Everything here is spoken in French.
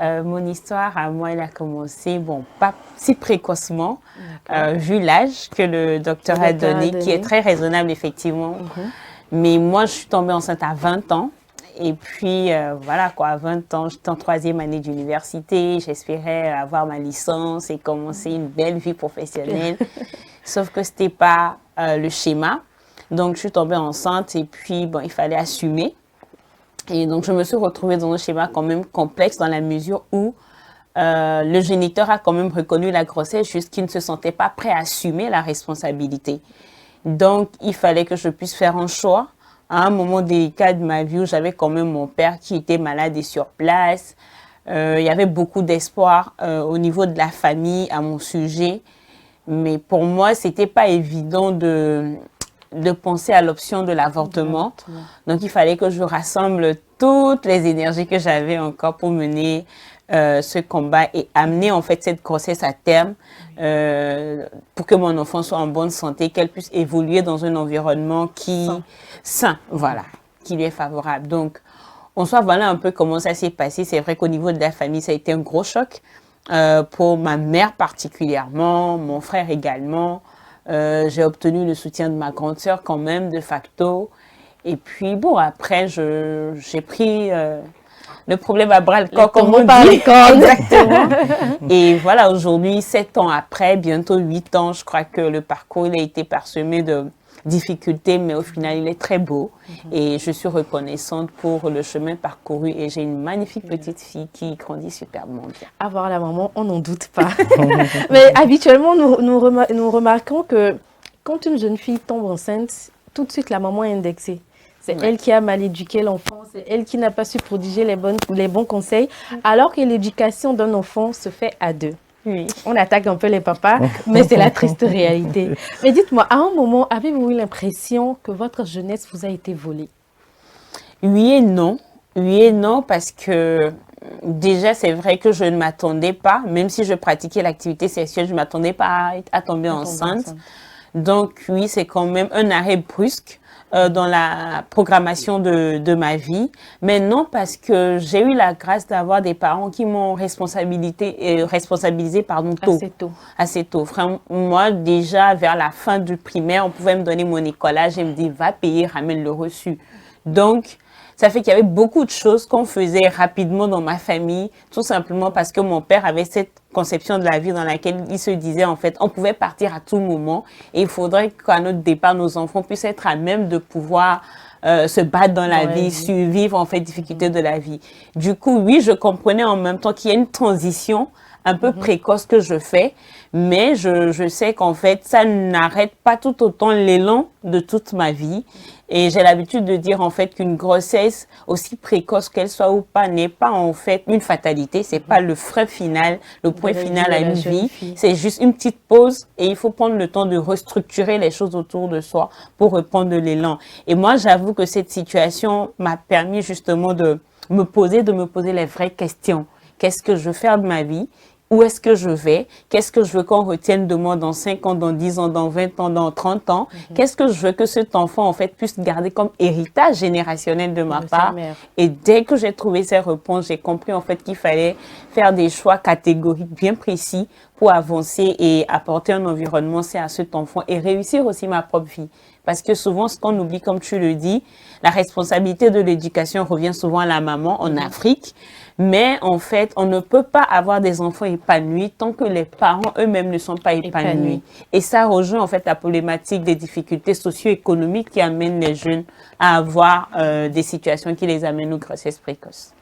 Mon histoire à moi, elle a commencé, bon, pas si précocement, vu l'âge que le docteur a donné, qui est très raisonnable, effectivement. Mais moi, je suis tombée enceinte à 20 ans. Et puis, voilà quoi, à 20 ans, j'étais en 3e année d'université. J'espérais avoir ma licence et commencer une belle vie professionnelle. Sauf que c'était pas le schéma. Donc, je suis tombée enceinte et puis, bon, il fallait assumer. Et donc, je me suis retrouvée dans un schéma quand même complexe dans la mesure où le géniteur a quand même reconnu la grossesse, juste qu'il ne se sentait pas prêt à assumer la responsabilité. Donc, il fallait que je puisse faire un choix à un moment délicat de ma vie où j'avais quand même mon père qui était malade et sur place. Il y avait beaucoup d'espoir au niveau de la famille à mon sujet. Mais pour moi, c'était pas évident de penser à l'option de l'avortement. Donc, il fallait que je rassemble toutes les énergies que j'avais encore pour mener ce combat et amener en fait cette grossesse à terme pour que mon enfant soit en bonne santé, qu'elle puisse évoluer dans un environnement sain, voilà, qui lui est favorable. Donc, en soi, voilà un peu comment ça s'est passé. C'est vrai qu'au niveau de la famille, ça a été un gros choc pour ma mère particulièrement, mon frère également. J'ai obtenu le soutien de ma grande sœur quand même, de facto. Et puis, bon, après, j'ai pris le problème à bras le corps, comme on dit. Exactement. Et voilà, aujourd'hui, 7 ans après, bientôt 8 ans, je crois que le parcours, il a été parsemé de difficultés, mais au final, il est très beau. Et je suis reconnaissante pour le chemin parcouru. Et j'ai une magnifique petite fille qui grandit superbement bien. Avoir la maman, on n'en doute pas. Mais habituellement, nous remarquons que quand une jeune fille tombe enceinte, tout de suite, la maman est indexée. C'est elle qui a mal éduqué l'enfant, c'est elle qui n'a pas su prodiguer les bons conseils, alors que l'éducation d'un enfant se fait à deux. Oui. On attaque un peu les papas, mais c'est la triste réalité. Mais dites-moi, à un moment, avez-vous eu l'impression que votre jeunesse vous a été volée? Oui et non. Oui et non, parce que déjà, c'est vrai que je ne m'attendais pas, même si je pratiquais l'activité sexuelle, je ne m'attendais pas à tomber enceinte. Donc oui, c'est quand même un arrêt brusque dans la programmation de ma vie. Mais non, parce que j'ai eu la grâce d'avoir des parents qui m'ont responsabilisé tôt. Assez tôt. Vraiment, moi, déjà, vers la fin du primaire, on pouvait me donner mon écolage et me dire, va payer, ramène le reçu. Donc, ça fait qu'il y avait beaucoup de choses qu'on faisait rapidement dans ma famille, tout simplement parce que mon père avait cette conception de la vie dans laquelle il se disait, en fait, on pouvait partir à tout moment et il faudrait qu'à notre départ, nos enfants puissent être à même de pouvoir se battre dans la vie, survivre en fait difficultés de la vie. Du coup, oui, je comprenais en même temps qu'il y a une transition un peu précoce que je fais, mais je sais qu'en fait, ça n'arrête pas tout autant l'élan de toute ma vie. Et j'ai l'habitude de dire en fait qu'une grossesse, aussi précoce qu'elle soit ou pas, n'est pas en fait une fatalité. C'est pas le frein final, le point final à une vie. C'est juste une petite pause et il faut prendre le temps de restructurer les choses autour de soi pour reprendre de l'élan. Et moi, j'avoue que cette situation m'a permis justement de me poser les vraies questions. Qu'est-ce que je veux faire de ma vie? Où est-ce que je vais? Qu'est-ce que je veux qu'on retienne de moi dans 5 ans, dans 10 ans, dans 20 ans, dans 30 ans? Qu'est-ce que je veux que cet enfant, en fait, puisse garder comme héritage générationnel de ma part? Et dès que j'ai trouvé ces réponses, j'ai compris, en fait, qu'il fallait faire des choix catégoriques bien précis pour avancer et apporter un environnement sain à cet enfant et réussir aussi ma propre vie. Parce que souvent, ce qu'on oublie, comme tu le dis, la responsabilité de l'éducation revient souvent à la maman en Afrique. Mais en fait, on ne peut pas avoir des enfants épanouis tant que les parents eux-mêmes ne sont pas épanouis. Et ça rejoint en fait la problématique des difficultés socio-économiques qui amènent les jeunes à avoir des situations qui les amènent aux grossesses précoces.